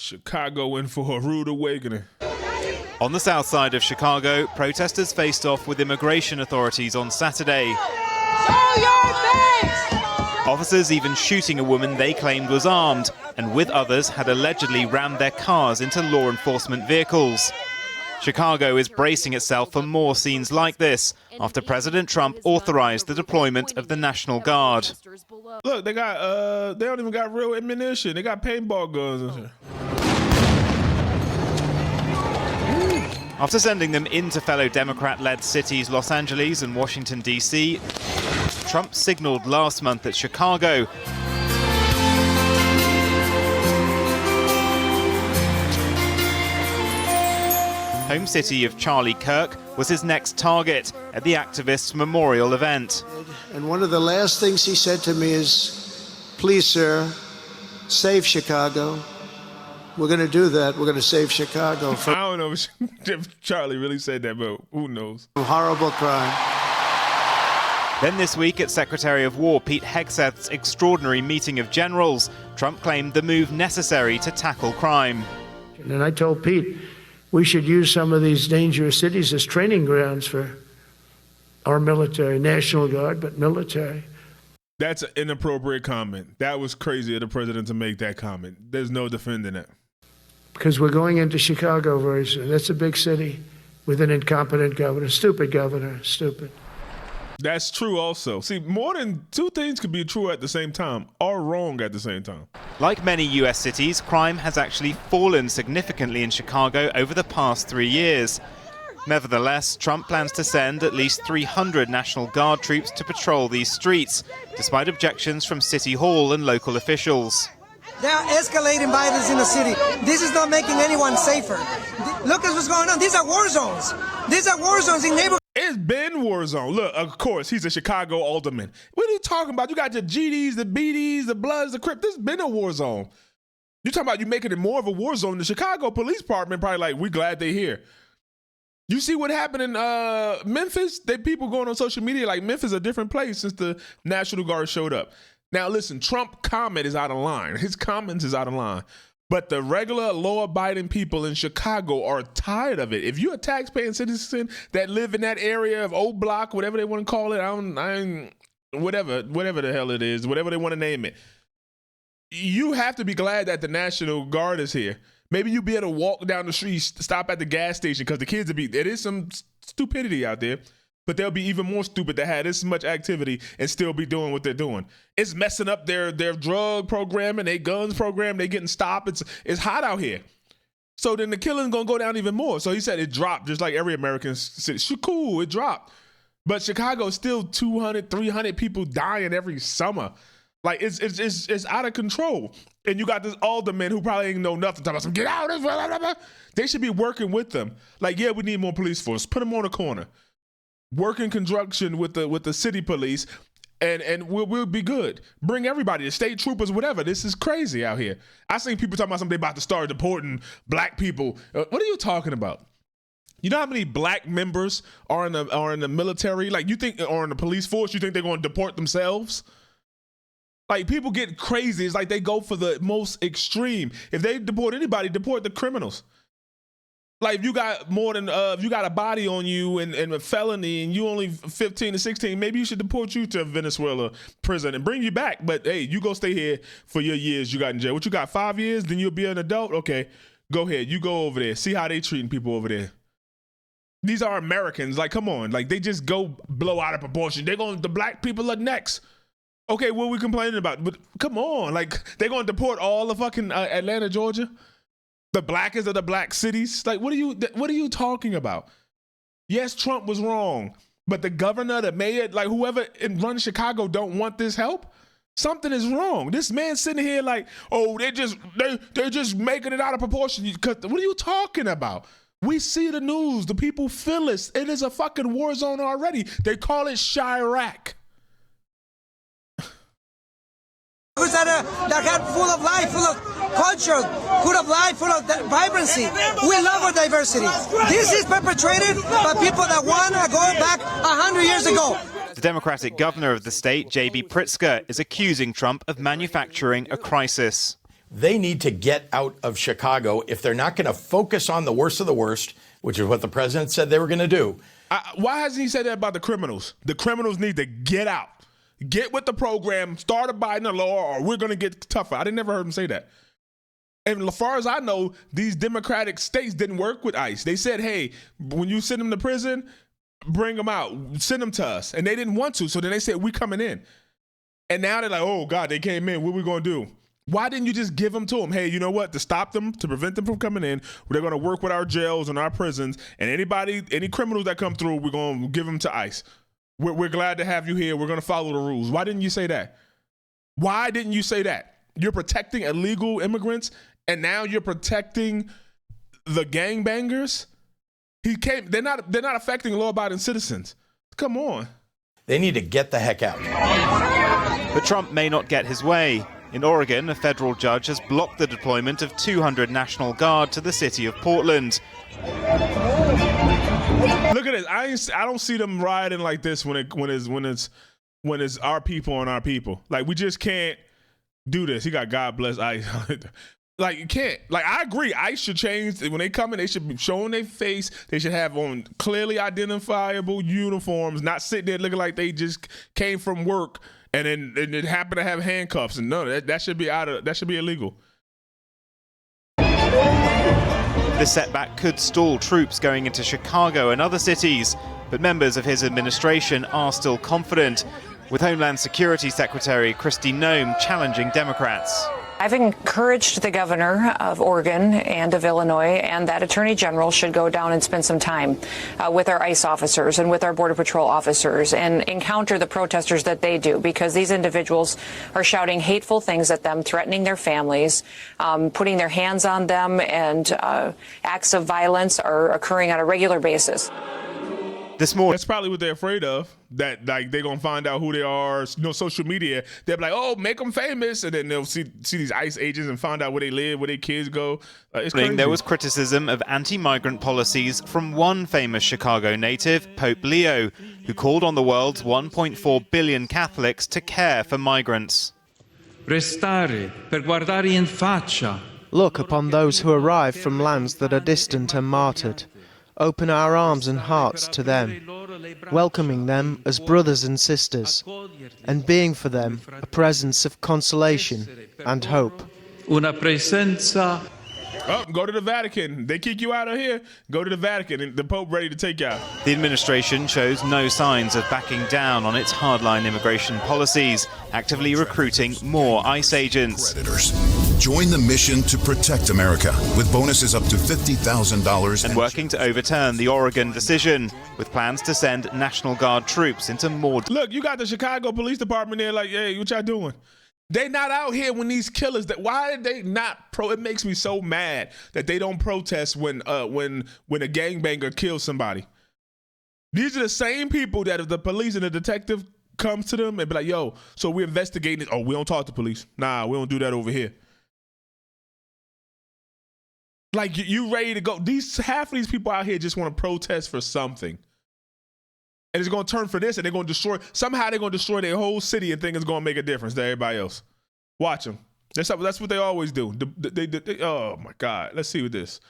Chicago in for a rude awakening. On the south side of Chicago, protesters faced off with immigration authorities on Saturday. Show your face! Officers even shooting a woman they claimed was armed, and with others had allegedly rammed their cars into law enforcement vehicles. Chicago is bracing itself for more scenes like this after President Trump authorized the deployment of the National Guard. Look, they don't even got real ammunition. They got paintball guns and shit. After sending them into fellow Democrat-led cities Los Angeles and Washington, D.C., Trump signaled last month that Chicago home city of Charlie Kirk was his next target at the activists' memorial event. And one of the last things he said to me is, please, sir, save Chicago. We're going to do that. We're going to save Chicago from I don't know if Charlie really said that, but who knows? horrible crime. Then this week at Secretary of War Pete Hegseth's extraordinary meeting of generals, Trump claimed the move necessary to tackle crime. And I told Pete, we should use some of these dangerous cities as training grounds for our military, National Guard, but military. That's an inappropriate comment. That was crazy of the president to make that comment. There's no defending it. Because we're going into Chicago very soon. That's a big city with an incompetent governor, stupid. That's true also. See, more than two things could be true at the same time or wrong at the same time. Like many US cities, crime has actually fallen significantly in Chicago over the past 3 years. Nevertheless, Trump plans to send at least 300 National Guard troops to patrol these streets, despite objections from City Hall and local officials. They are escalating violence in the city. This is not making anyone safer. Look at what's going on. These are war zones. These are war zones in neighborhoods. It's been war zone. Look, of course, he's a Chicago alderman. What are you talking about? You got the GDs, the BDs, the Bloods, the Crips. This has been a war zone. You talking about you making it more of a war zone. The Chicago Police Department probably like, we glad they're here. You see what happened in Memphis? People going on social media like Memphis is a different place since the National Guard showed up. Now listen, Trump comment is out of line. His comments is out of line. But the regular law-abiding people in Chicago are tired of it. If you're a taxpaying citizen that live in that area of O Block, whatever they want to call it, whatever the hell it is, whatever they want to name it, you have to be glad that the National Guard is here. Maybe you'll be able to walk down the street, stop at the gas station, because the kids there is some stupidity out there, but they'll be even more stupid to have this much activity and still be doing what they're doing. It's messing up their drug program and their guns program. They getting stopped. It's hot out here. So then the killing's going to go down even more. So he said it dropped just like every American city. Cool, it dropped. But Chicago's still 200, 300 people dying every summer. Like, it's out of control. And you got this alderman who probably ain't know nothing. Talking about some, get out of this. They should be working with them. Like, yeah, we need more police force. Put them on the corner. Work in conjunction with the city police, and we'll be good. Bring everybody, the state troopers, whatever. This is crazy out here. I seen people talking about something about to start deporting black people. What are you talking about? You know how many black members are in the military? Like, you think, or in the police force? You think they're going to deport themselves? Like, people get crazy. It's like they go for the most extreme. If they deport anybody, deport the criminals. Like, if you got more than, if you got a body on you and a felony and you only 15 to 16, maybe you should deport you to Venezuela prison and bring you back. But hey, you go stay here for your years you got in jail. What you got, 5 years? Then you'll be an adult? Okay, go ahead. You go over there. See how they treating people over there. These are Americans. Like, come on. Like, they just go blow out of proportion. The black people are next. Okay, what are we complaining about? But come on. Like, they're going to deport all of fucking Atlanta, Georgia? The blackest of the black cities? Like, what are you talking about? Yes, Trump was wrong, but the governor, the mayor, like whoever runs Chicago don't want this help. Something is wrong. This man sitting here like, oh, they're just making it out of proportion. What are you talking about? We see the news. The people feel it. It is a fucking war zone already. They call it Chirac. That are full of life, full of culture, full of life, full of vibrancy. We love our diversity. This is perpetrated by people that want to go back 100 years ago. The Democratic governor of the state, J.B. Pritzker, is accusing Trump of manufacturing a crisis. They need to get out of Chicago if they're not going to focus on the worst of the worst, which is what the president said they were going to do. Why hasn't he said that about the criminals? The criminals need to get out. Get with the program, start abiding the law, or we're going to get tougher. I never heard him say that. And as far as I know, these Democratic states didn't work with ICE. They said, hey, when you send them to prison, bring them out, send them to us. And they didn't want to, so then they said, we coming in. And now they're like, oh, God, they came in. What are we going to do? Why didn't you just give them to them? Hey, you know what? To stop them, to prevent them from coming in, they're going to work with our jails and our prisons. And any criminals that come through, we're going to give them to ICE. We're glad to have you here. We're going to follow the rules. Why didn't you say that? Why didn't you say that? You're protecting illegal immigrants, and now you're protecting the gangbangers? They're not affecting law-abiding citizens. Come on. They need to get the heck out. But Trump may not get his way. In Oregon, a federal judge has blocked the deployment of 200 National Guard to the city of Portland. Look at this. I don't see them rioting like this when it's our people on our people. Like, we just can't do this. He got God bless ICE. Like, you can't. Like, I agree. ICE should change. When they come in, they should be showing their face. They should have on clearly identifiable uniforms, not sitting there looking like they just came from work and then it happened to have handcuffs. And no, that should be that should be illegal. This setback could stall troops going into Chicago and other cities, but members of his administration are still confident, with Homeland Security Secretary Kristi Noem challenging Democrats. I've encouraged the governor of Oregon and of Illinois and that attorney general should go down and spend some time with our ICE officers and with our Border Patrol officers and encounter the protesters that they do, because these individuals are shouting hateful things at them, threatening their families, putting their hands on them, and acts of violence are occurring on a regular basis. This morning, that's probably what they're afraid of, that like they're gonna find out who they are. Social media, they'll be like, oh, make them famous, and then they'll see these ICE agents and find out where they live, where their kids go. It's crazy. There was criticism of anti-migrant policies from one famous Chicago native, Pope Leo, who called on the world's 1.4 billion Catholics to care for migrants. Restare per guardare in faccia. Look upon those who arrive from lands that are distant and martyred. Open our arms and hearts to them, welcoming them as brothers and sisters, and being for them a presence of consolation and hope. Una presenza. Oh, go to the Vatican. They kick you out of here. Go to the Vatican, and the Pope ready to take you out. The administration shows no signs of backing down on its hardline immigration policies, actively recruiting more ICE agents. Predators. Join the mission to protect America with bonuses up to $50,000 and working to overturn the Oregon decision, with plans to send National Guard troops into more. Look, you got the Chicago Police Department there like, hey, what y'all doing? They not out here when these killers. Why are they not It makes me so mad that they don't protest when a gangbanger kills somebody. These are the same people that if the police and the detective comes to them and be like, yo, so we're investigating it. Oh, we don't talk to police. Nah, we don't do that over here. Like, you ready to go. Half of these people out here just want to protest for something. And it's going to turn for this, and they're going to destroy. Somehow they're going to destroy their whole city and think it's going to make a difference to everybody else. Watch them. That's what they always do. Oh, my God. Let's see what this.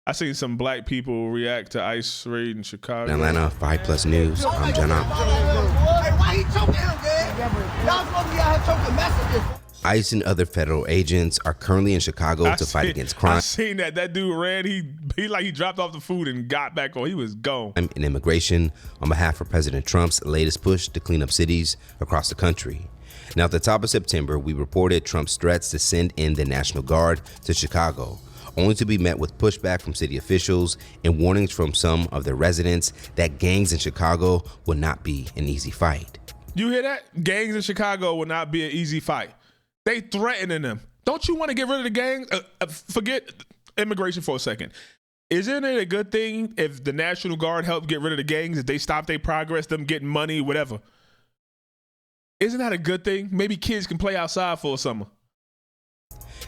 I seen some black people react to ICE raid in Chicago. Atlanta 5+ News. I'm John. Why he choking him, man? Y'all supposed to be out here choking messages. ICE and other federal agents are currently in Chicago to fight against crime. I seen that. That dude ran. He dropped off the food and got back on. He was gone. And immigration on behalf of President Trump's latest push to clean up cities across the country. Now, at the top of September, we reported Trump's threats to send in the National Guard to Chicago, only to be met with pushback from city officials and warnings from some of their residents that gangs in Chicago will not be an easy fight. You hear that? Gangs in Chicago will not be an easy fight. They threatening them. Don't you want to get rid of the gangs? Forget immigration for a second. Isn't it a good thing if the National Guard help get rid of the gangs, if they stop their progress, them getting money, whatever? Isn't that a good thing? Maybe kids can play outside for a summer.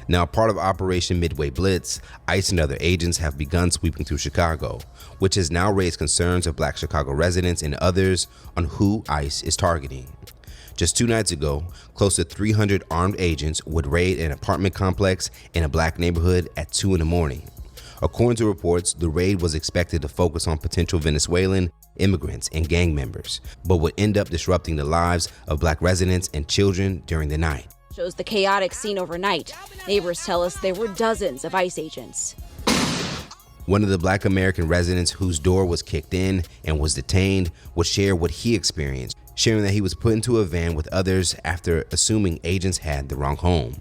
Now, part of Operation Midway Blitz, ICE and other agents have begun sweeping through Chicago, which has now raised concerns of Black Chicago residents and others on who ICE is targeting. Just 2 nights ago, close to 300 armed agents would raid an apartment complex in a black neighborhood at 2 in the morning. According to reports, the raid was expected to focus on potential Venezuelan immigrants and gang members, but would end up disrupting the lives of black residents and children during the night. Shows the chaotic scene overnight. Neighbors tell us there were dozens of ICE agents. One of the black American residents whose door was kicked in and was detained would share what he experienced, sharing that he was put into a van with others after assuming agents had the wrong home.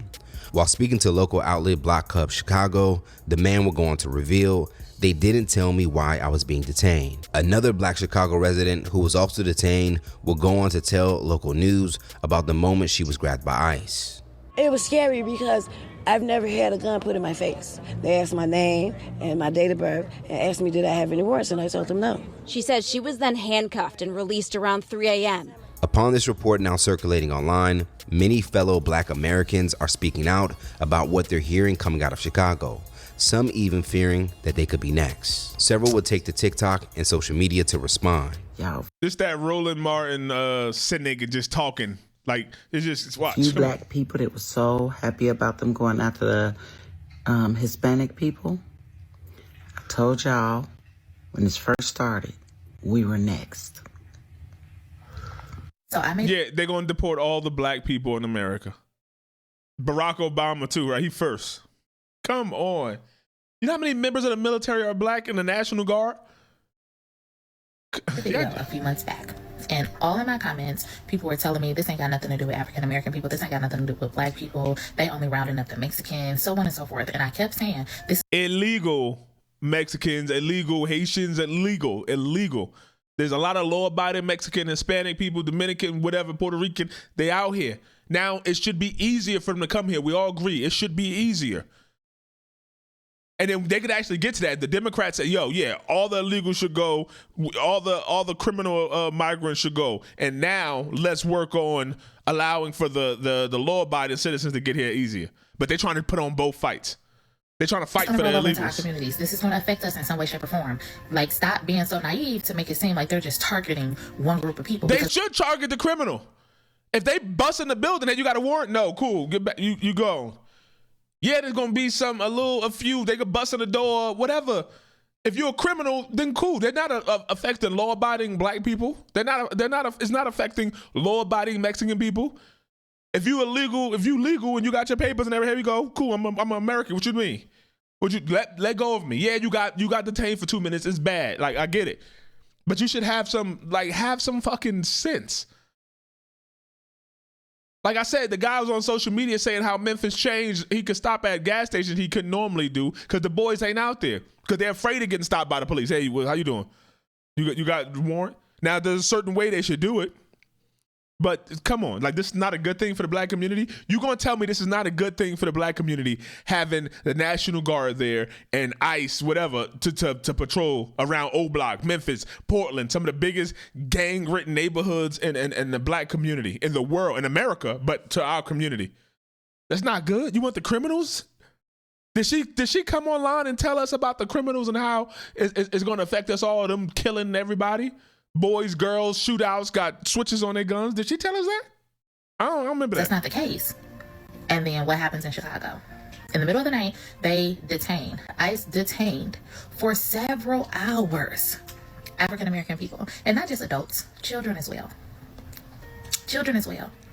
While speaking to local outlet Black Chicago, the man would go on to reveal, "They didn't tell me why I was being detained." Another Black Chicago resident who was also detained would go on to tell local news about the moment she was grabbed by ICE. It was scary because I've never had a gun put in my face. They asked my name and my date of birth and asked me did I have any warrants, and I told them no. She said she was then handcuffed and released around 3 a.m. Upon this report now circulating online, many fellow black Americans are speaking out about what they're hearing coming out of Chicago, some even fearing that they could be next. Several would take to TikTok and social media to respond. This that Roland Martin cynic and just talking. Like, it's just, watch. Few black people that were so happy about them going after the Hispanic people. I told y'all when this first started, we were next. So yeah, they're going to deport all the black people in America. Barack Obama too, right? He first. Come on. You know how many members of the military are black in the National Guard? Video a few months back, and all in my comments, people were telling me this ain't got nothing to do with African American people, this ain't got nothing to do with black people, they only rounding up the Mexicans, so on and so forth. And I kept saying this illegal Mexicans, illegal Haitians, illegal. There's a lot of law-abiding Mexican, Hispanic people, Dominican, whatever, Puerto Rican. They out here. Now, it should be easier for them to come here. We all agree. It should be easier. And then they could actually get to that. The Democrats say, yo, yeah, all the illegals should go. All the criminal migrants should go. And now let's work on allowing for the law-abiding citizens to get here easier. But they're trying to put on both fights. They're trying to fight for the illegals. Our communities. This is going to affect us in some way, shape, or form. Like, stop being so naive to make it seem like they're just targeting one group of people. They should target the criminal. If they bust in the building, then you got a warrant. No, cool. Get back. You go. Yeah, there's gonna be a few. They could bust in the door, whatever. If you're a criminal, then cool. They're not affecting law-abiding black people. It's not affecting law-abiding Mexican people. If you legal and you got your papers and everything, here we go. Cool. I'm American. What you mean? Would you let go of me? Yeah, you got detained for 2 minutes. It's bad. Like, I get it, but you should have some fucking sense. Like I said, the guy was on social media saying how Memphis changed. He could stop at gas stations he couldn't normally do because the boys ain't out there because they're afraid of getting stopped by the police. Hey, how you doing? You got the warrant? Now, there's a certain way they should do it. But come on, like, this is not a good thing for the black community. You're going to tell me this is not a good thing for the black community, having the National Guard there and ICE, whatever, to patrol around O Block, Memphis, Portland, some of the biggest gang-ridden neighborhoods in the black community, in the world, in America, but to our community. That's not good. You want the criminals? Did she come online and tell us about the criminals and how it's going to affect us all, them killing everybody? Boys, girls, shootouts, got switches on their guns. Did she tell us that? I don't remember that. That's not the case. And then what happens in Chicago? In the middle of the night, ICE detained for several hours African-American people. And not just adults, children as well.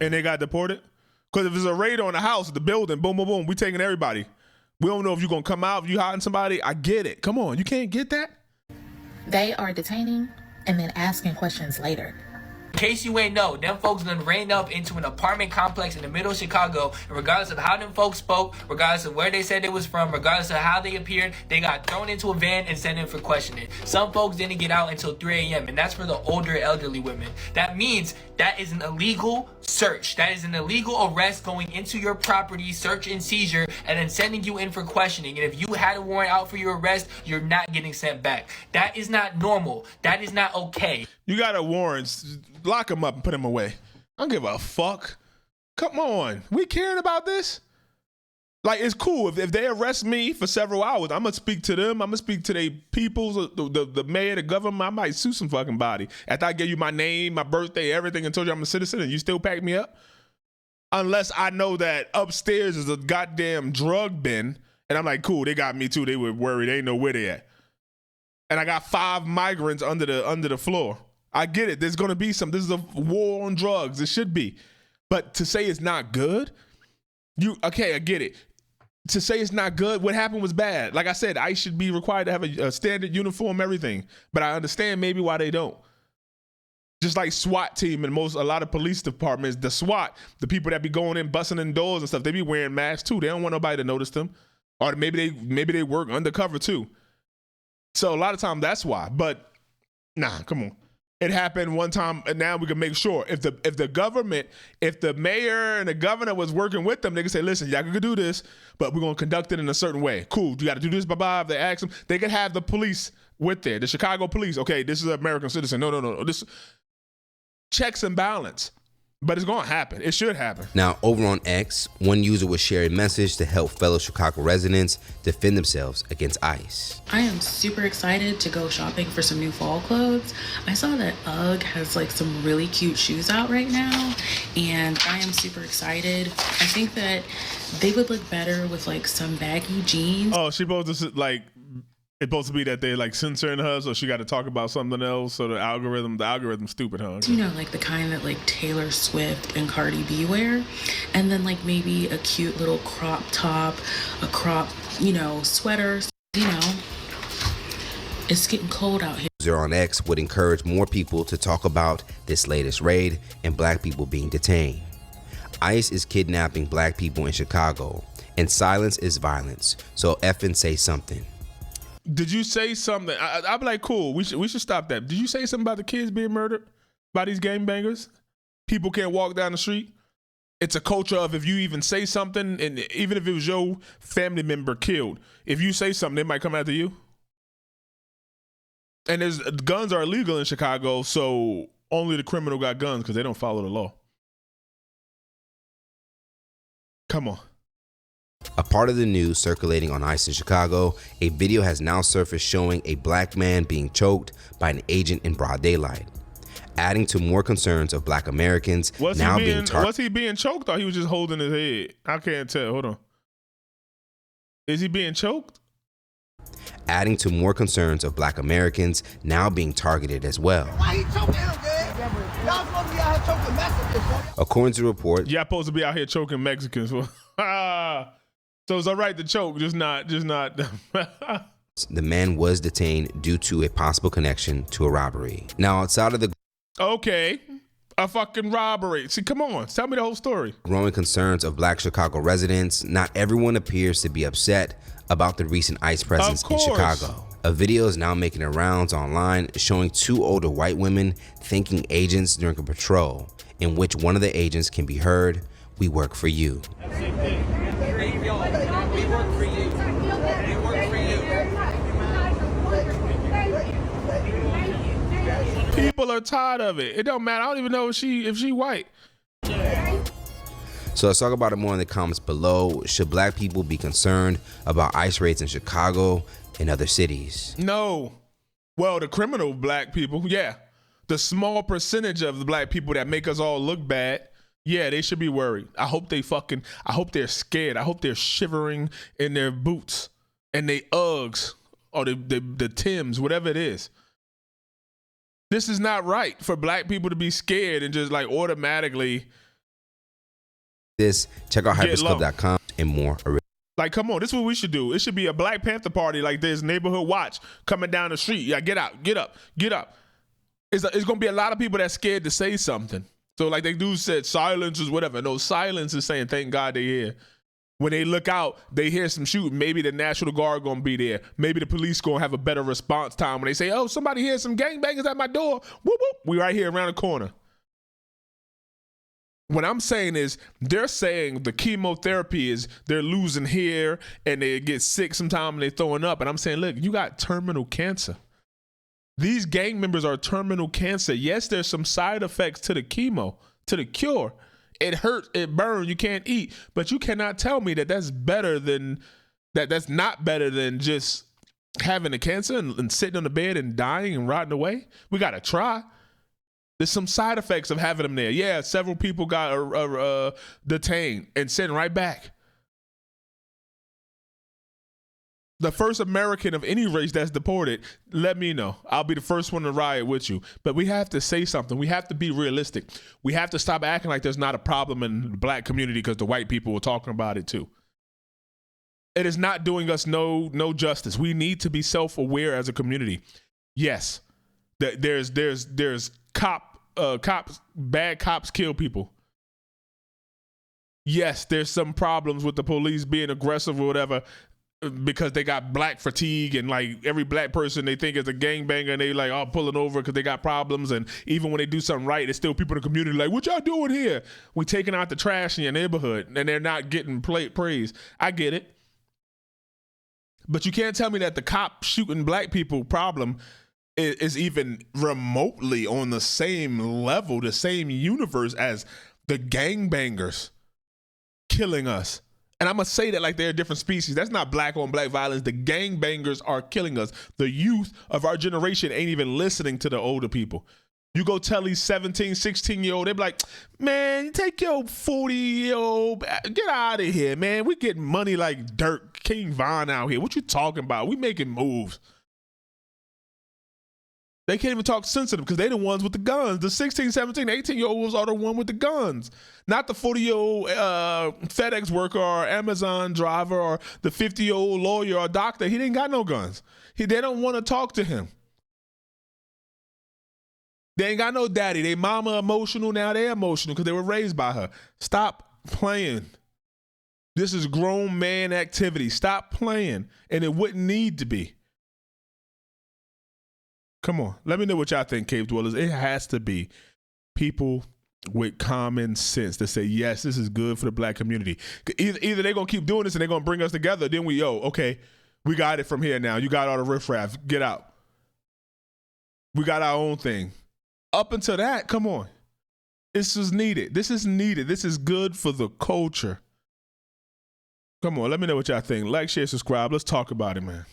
And they got deported? Because if it's a raid on the house, the building, boom, boom, boom, we taking everybody. We don't know if you're going to come out, if you hiding somebody. I get it. Come on, you can't get that? They are detaining and then asking questions later. In case you ain't know, them folks done ran up into an apartment complex in the middle of Chicago, and regardless of how them folks spoke, regardless of where they said they was from, regardless of how they appeared, they got thrown into a van and sent in for questioning. Some folks didn't get out until 3 a.m., and that's for the older elderly women. That means that is an illegal search. That is an illegal arrest, going into your property, search and seizure, and then sending you in for questioning. And if you had a warrant out for your arrest, you're not getting sent back. That is not normal. That is not okay. You got a warrant, lock him up and put him away. I don't give a fuck. Come on. We caring about this? Like, it's cool. If they arrest me for several hours, I'm going to speak to them. I'm going to speak to their peoples, the mayor, the government. I might sue some fucking body. After I gave you my name, my birthday, everything, and told you I'm a citizen, and you still pack me up? Unless I know that upstairs is a goddamn drug bin, and I'm like, cool, they got me too. They were worried. They ain't know where they at. And I got 5 migrants under the floor. I get it. There's going to be this is a war on drugs. It should be. But to say it's not good, I get it. To say it's not good, what happened was bad. Like I said, ICE should be required to have a standard uniform, everything. But I understand maybe why they don't. Just like SWAT team and a lot of police departments, the SWAT, the people that be going in, busting in doors and stuff, they be wearing masks too. They don't want nobody to notice them. Or maybe they work undercover too. So a lot of times that's why. But nah, come on. It happened one time, and now we can make sure if the government, if the mayor and the governor was working with them, they can say, listen, y'all can do this, but we're going to conduct it in a certain way. Cool. You got to do this, bye-bye. If they ask them, they could have the police with there, the Chicago police. Okay, this is an American citizen. No. This checks and balance. But it's going to happen. It should happen. Now, over on X, one user was sharing a message to help fellow Chicago residents defend themselves against ICE. I am super excited to go shopping for some new fall clothes. I saw that UGG has like some really cute shoes out right now, and I am super excited. I think that they would look better with like some baggy jeans. Oh, she supposed to like... It's supposed to be that they like censoring her, so she got to talk about something else. So the algorithm's stupid, huh? You know, like the kind that like Taylor Swift and Cardi B wear, and then like maybe a cute little crop top, a crop, sweater. It's getting cold out here. User on X would encourage more people to talk about this latest raid and black people being detained. ICE is kidnapping black people in Chicago, and silence is violence. So effing say something. Did you say something? I'd be like, cool, we should stop that. Did you say something about the kids being murdered by these gangbangers? People can't walk down the street. It's a culture of if you even say something, and even if it was your family member killed, if you say something, they might come after you. And guns are illegal in Chicago, so only the criminal got guns because they don't follow the law. Come on. A part of the news circulating on ICE in Chicago, a video has now surfaced showing a black man being choked by an agent in broad daylight, adding to more concerns of black Americans being targeted. Was he being choked or he was just holding his head? I can't tell. Hold on. Is he being choked? Adding to more concerns of black Americans now being targeted as well. Why he choking him, man? Y'all supposed to be out here choking Mexicans. According to the report, y'all supposed to be out here choking Mexicans. So it's all right to choke, just not. The man was detained due to a possible connection to a robbery. Now, outside of the a fucking robbery. See, come on, tell me the whole story. Growing concerns of black Chicago residents, not everyone appears to be upset about the recent ICE presence in Chicago. A video is now making the rounds online showing 2 older white women thanking agents during a patrol, in which one of the agents can be heard, "We work for you." We work for you. We work for you. People are tired of it. It don't matter. I don't even know if she white. So let's talk about it more in the comments below. Should black people be concerned about ICE raids in Chicago and other cities? No. Well, the criminal black people, yeah. The small percentage of the black people that make us all look bad, yeah, they should be worried. I hope they're scared. I hope they're shivering in their boots and they Uggs or the Timbs, whatever it is. This is not right for black people to be scared and just like automatically. Check out hyperscope.com and more. Like, come on, this is what we should do. It should be a Black Panther party like this, neighborhood watch coming down the street. Yeah, get out, get up, get up. It's going to be a lot of people that's scared to say something. So like they do said, silence is whatever. No, silence is saying, thank God they're here. When they look out, they hear some shooting. Maybe the National Guard going to be there. Maybe the police going to have a better response time when they say, oh, somebody hears some gangbangers at my door. Whoop, whoop. We right here around the corner. What I'm saying is they're saying the chemotherapy is they're losing hair and they get sick sometimes and they're throwing up. And I'm saying, look, you got terminal cancer. These gang members are terminal cancer. Yes, there's some side effects to the chemo, to the cure. It hurts, it burns, you can't eat. But you cannot tell me that that's better than, that's not better than just having a cancer and sitting on the bed and dying and rotting away. We got to try. There's some side effects of having them there. Yeah, several people got detained and sent right back. The first American of any race that's deported, let me know. I'll be the first one to riot with you. But we have to say something. We have to be realistic. We have to stop acting like there's not a problem in the black community because the white people were talking about it too. It is not doing us no justice. We need to be self-aware as a community. Yes, there's bad cops kill people. Yes, there's some problems with the police being aggressive or whatever, because they got black fatigue, and like every black person they think is a gangbanger and they like pulling over because they got problems. And even when they do something right, there's still people in the community like, what y'all doing here? We taking out the trash in your neighborhood and they're not getting praise. I get it. But you can't tell me that the cop shooting black people problem is even remotely on the same level, the same universe as the gangbangers killing us. And I'm going to say that like they're a different species. That's not black on black violence. The gangbangers are killing us. The youth of our generation ain't even listening to the older people. You go tell these 17, 16-year-old, they be like, man, take your 40-year-old, get out of here, man. We getting money like dirt, King Von out here. What you talking about? We making moves. They can't even talk sensitive because they the ones with the guns. The 16, 17, 18-year-olds are the one with the guns. Not the 40-year-old FedEx worker or Amazon driver or the 50-year-old lawyer or doctor. He didn't got no guns. They don't want to talk to him. They ain't got no daddy. They mama emotional, now they emotional because they were raised by her. Stop playing. This is grown man activity. Stop playing. And it wouldn't need to be. Come on, let me know what y'all think, Cave Dwellers. It has to be people with common sense that say, yes, this is good for the black community. Either they're going to keep doing this and they're going to bring us together. Then okay, we got it from here now. You got all the riffraff. Get out. We got our own thing. Up until that, come on. This is needed. This is needed. This is good for the culture. Come on, let me know what y'all think. Like, share, subscribe. Let's talk about it, man.